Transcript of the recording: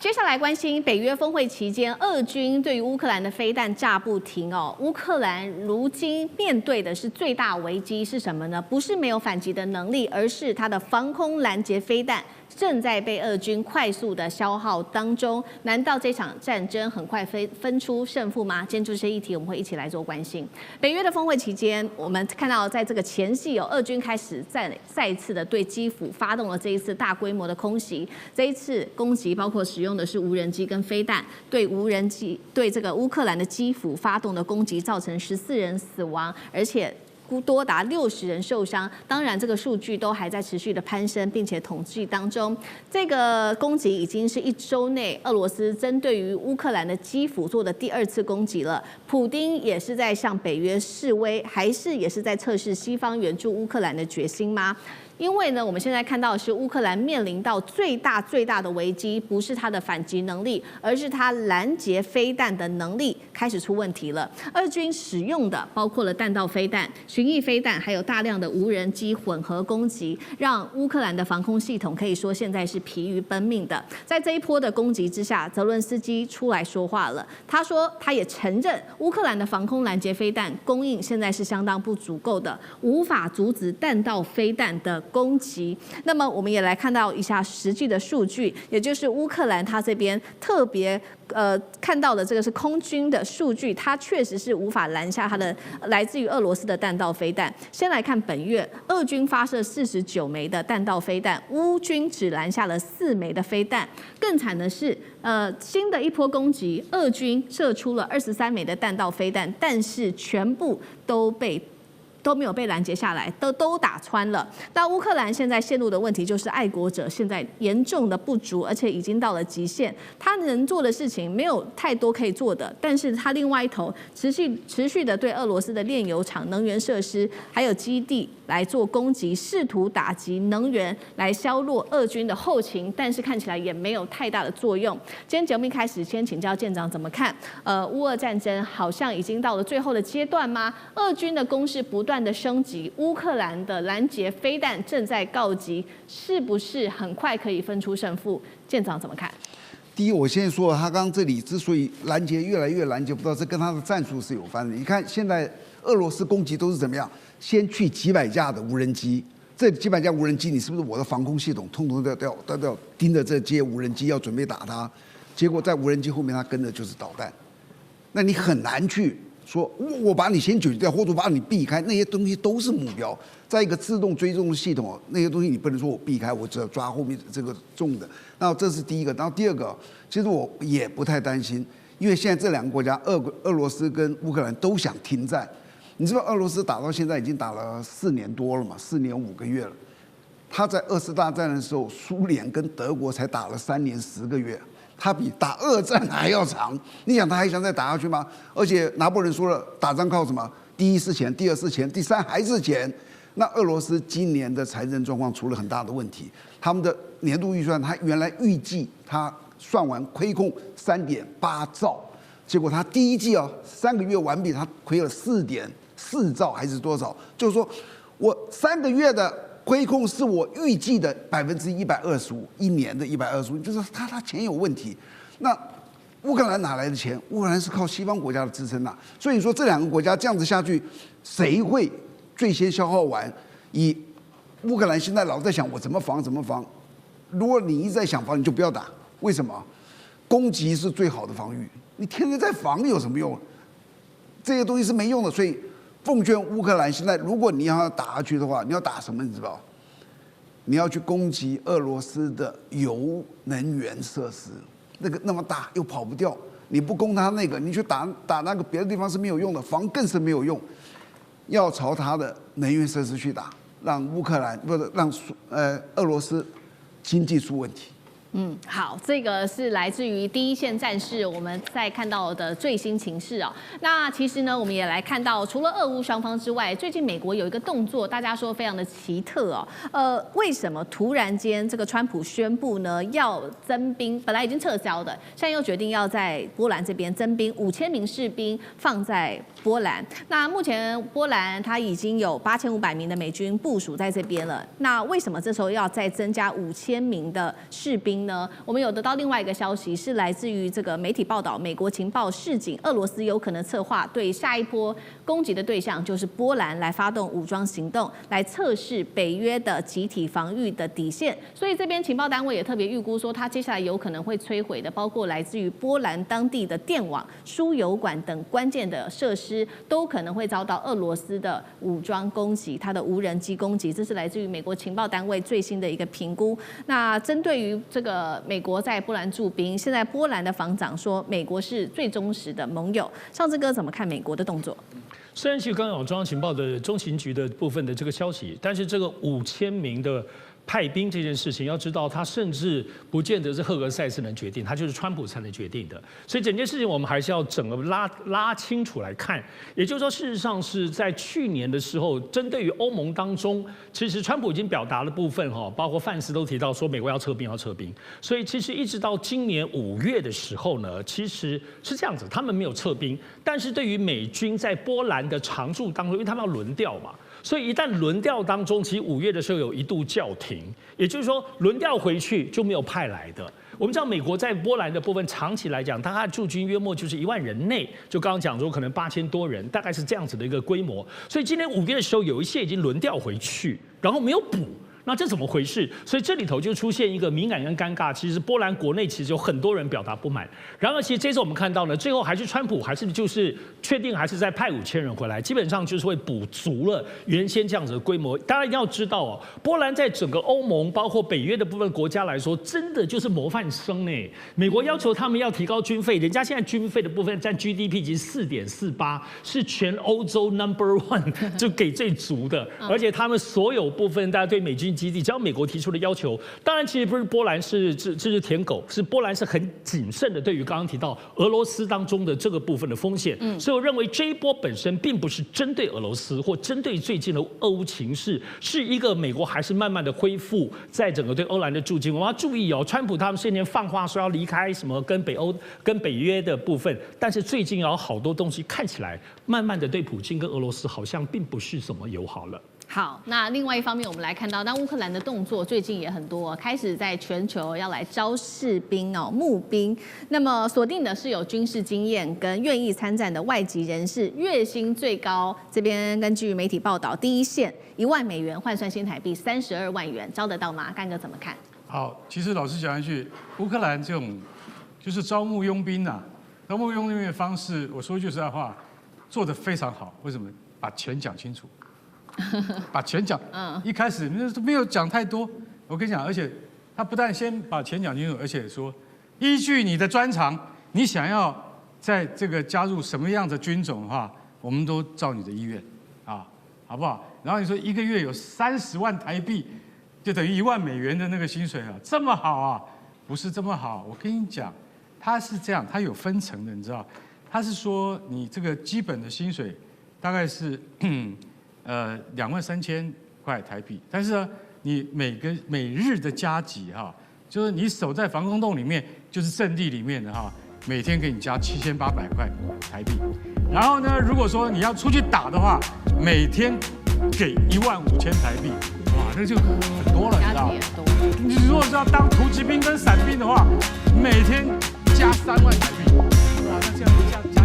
接下来关心北约峰会期间，俄军对于乌克兰的飞弹炸不停哦。乌克兰如今面对的是最大危机是什么呢？不是没有反击的能力，而是它的防空拦截飞弹正在被俄军快速的消耗当中。难道这场战争很快分出胜负吗？今天就这议题，我们会一起来做关心。北约的峰会期间，我们看到在这个前夕俄军开始再一次的对基辅发动了这一次大规模的空袭。这一次攻击包括使用的是无人机跟飞弹，对这个乌克兰的基辅发动的攻击，造成14人死亡，而且多达60人受伤，当然这个数据都还在持续的攀升，并且统计当中。这个攻击已经是1周内俄罗斯针对于乌克兰的基辅做的第2次攻击了。普丁也是在向北约示威，还是也是在测试西方援助乌克兰的决心吗？因为呢，我们现在看到的是乌克兰面临到最大的危机，不是它的反击能力，而是它拦截飞弹的能力开始出问题了。俄军使用的包括了弹道飞弹、巡弋飞弹，还有大量的无人机混合攻击，让乌克兰的防空系统可以说现在是疲于奔命的。在这一波的攻击之下，泽伦斯基出来说话了，他说他也承认乌克兰的防空拦截飞弹供应现在是相当不足够的，无法阻止弹道飞弹的攻击。那么我们也来看到一下实际的数据，也就是乌克兰它这边特别看到的这个是空军的数据，它确实是无法拦下它的来自于俄罗斯的弹道飞弹。先来看本月，俄军发射49枚的弹道飞弹，乌军只拦下了4枚的飞弹。更惨的是，新的一波攻击，俄军射出了23枚的弹道飞弹，但是全部都没有被拦截下来，都打穿了。那乌克兰现在陷入的问题就是爱国者现在严重的不足，而且已经到了极限。他能做的事情没有太多可以做的，但是他另外一头持续的对俄罗斯的炼油厂、能源设施还有基地来做攻击，试图打击能源来削弱俄军的后勤，但是看起来也没有太大的作用。今天节目一开始，先请教舰长怎么看？乌俄战争好像已经到了最后的阶段吗？俄军的攻势不断的升级，乌克兰的拦截飞弹正在告急，是不是很快可以分出胜负？舰长怎么看？第一，我先说，他刚刚这里之所以拦截越来越拦截不到，这跟他的战术是有关的。你看现在俄罗斯攻击都是怎么样？先去几百架的无人机，这几百架无人机，你是不是我的防空系统通通都要盯着这些无人机，要准备打它？结果在无人机后面，它跟的就是导弹，那你很难去说我把你先解决掉，或者把你避开，那些东西都是目标。在一个自动追踪的系统，那些东西你不能说我避开，我只要抓后面这个重的。那这是第一个。然后第二个，其实我也不太担心，因为现在这2个国家，俄罗斯跟乌克兰都想停战。你知道俄罗斯打到现在已经打了4年多了嘛，4年5个月了。他在2次大战的时候，苏联跟德国才打了3年10个月。他比打2战还要长，你想他还想再打下去吗？而且拿破仑说了，打仗靠什么？第一是钱，第2是钱，第3还是钱。那俄罗斯今年的财政状况出了很大的问题，他们的年度预算，他原来预计他算完亏空3.8兆，结果他第一季3个月完毕，他亏了4.4兆还是多少？就是说我3个月的亏空是我预计的125%，一年的125%，就是他钱有问题。那乌克兰哪来的钱？乌克兰是靠西方国家的支撑呐。所以说这2个国家这样子下去，谁会最先消耗完？以乌克兰现在老在想我怎么防。如果你一直在想防，你就不要打。为什么？攻击是最好的防御。你天天在防有什么用？这些东西是没用的。所以奉劝乌克兰，现在如果你要打下去的话，你要打什么？你知道？你要去攻击俄罗斯的油能源设施，那个那么大又跑不掉，你不攻它那个，你去打那个别的地方是没有用的，防更是没有用。要朝它的能源设施去打，让乌克兰不是让俄罗斯经济出问题。好，这个是来自于第一线战士我们在看到的最新情势哦。那其实呢，我们也来看到，除了俄乌双方之外，最近美国有一个动作，大家说非常的奇特哦。为什么突然间这个川普宣布呢要增兵？本来已经撤销的，现在又决定要在波兰这边增兵5000名士兵放在波兰。那目前波兰它已经有8500名的美军部署在这边了。那为什么这时候要再增加5000名的士兵兵呢？我们有得到另外一个消息，是来自于这个媒体报道，美国情报示警，俄罗斯有可能策划对下一波攻击的对象就是波兰来发动武装行动，来测试北约的集体防御的底线。所以这边情报单位也特别预估说，它接下来有可能会摧毁的，包括来自于波兰当地的电网、输油管等关键的设施，都可能会遭到俄罗斯的武装攻击，它的无人机攻击。这是来自于美国情报单位最新的一个评估。那针对于这个美国在波兰驻兵，现在波兰的防长说，美国是最忠实的盟友。上次哥怎么看美国的动作？虽然其实刚刚有中央情报的中情局的部分的这个消息，但是这个5000名的派兵这件事情，要知道他甚至不见得是赫格塞斯能决定，他就是川普才能决定的。所以整件事情我们还是要整个拉清楚来看。也就是说，事实上是在去年的时候，针对于欧盟当中，其实川普已经表达的部分包括范斯都提到说美国要撤兵要撤兵。所以其实一直到今年5月的时候呢，其实是这样子，他们没有撤兵，但是对于美军在波兰的常驻当中，因为他们要轮调嘛。所以一旦轮调当中，其实5月的时候有一度叫停，也就是说轮调回去就没有派来的。我们知道美国在波兰的部分长期来讲，它的驻军约莫就是1万人内，就刚刚讲说可能8000多人，大概是这样子的一个规模。所以今年5月的时候，有一些已经轮调回去，然后没有补。那这怎么回事？所以这里头就出现一个敏感跟尴尬。其实波兰国内其实有很多人表达不满。然而，其实这次我们看到呢，最后还是川普还是就是确定还是再派5000人回来，基本上就是会补足了原先这样子的规模。大家一定要知道波兰在整个欧盟包括北约的部分国家来说，真的就是模范生呢。美国要求他们要提高军费，人家现在军费的部分占 GDP 已经4.48%，是全欧洲 No.1， 就给最足的。而且他们所有部分，大家对美军基地，只要美国提出的要求，当然其实不是波兰这是舔狗，是波兰是很谨慎的，对于刚刚提到俄罗斯当中的这个部分的风险。所以我认为这一波本身并不是针对俄罗斯或针对最近的俄乌情势，是一个美国还是慢慢的恢复在整个对欧兰的驻军。我们要注意川普他们先前放话说要离开什么跟北约的部分，但是最近有好多东西看起来慢慢的对普京跟俄罗斯好像并不是什么友好了。好，那另外一方面，我们来看到，那乌克兰的动作最近也很多，开始在全球要来招士兵募兵。那么锁定的是有军事经验跟愿意参战的外籍人士，月薪最高。这边根据媒体报道，第一线1万美元换算新台币32万元，招得到吗？干哥怎么看？好，其实老实讲一句，乌克兰这种就是招募佣兵招募佣兵的方式，我说句实在话，做得非常好。为什么？把钱讲清楚。把钱讲，一开始没有讲太多。我跟你讲，而且他不但先把钱讲清楚，而且说依据你的专长，你想要在这个加入什么样的军种的话，我们都照你的意愿好不好？然后你说一个月有30万台币，就等于1万美元的那个薪水这么好不是这么好。我跟你讲，他是这样，他有分层的，你知道，他是说你这个基本的薪水大概是23000块台币，但是呢，你每日的加急就是你守在防空洞里面，就是阵地里面的每天给你加7800块台币。然后呢，如果说你要出去打的话，每天给15000台币，哇，那就很多了，你知道吗？你如果是要当突击兵跟伞兵的话，每天加3万台币，哇，那这样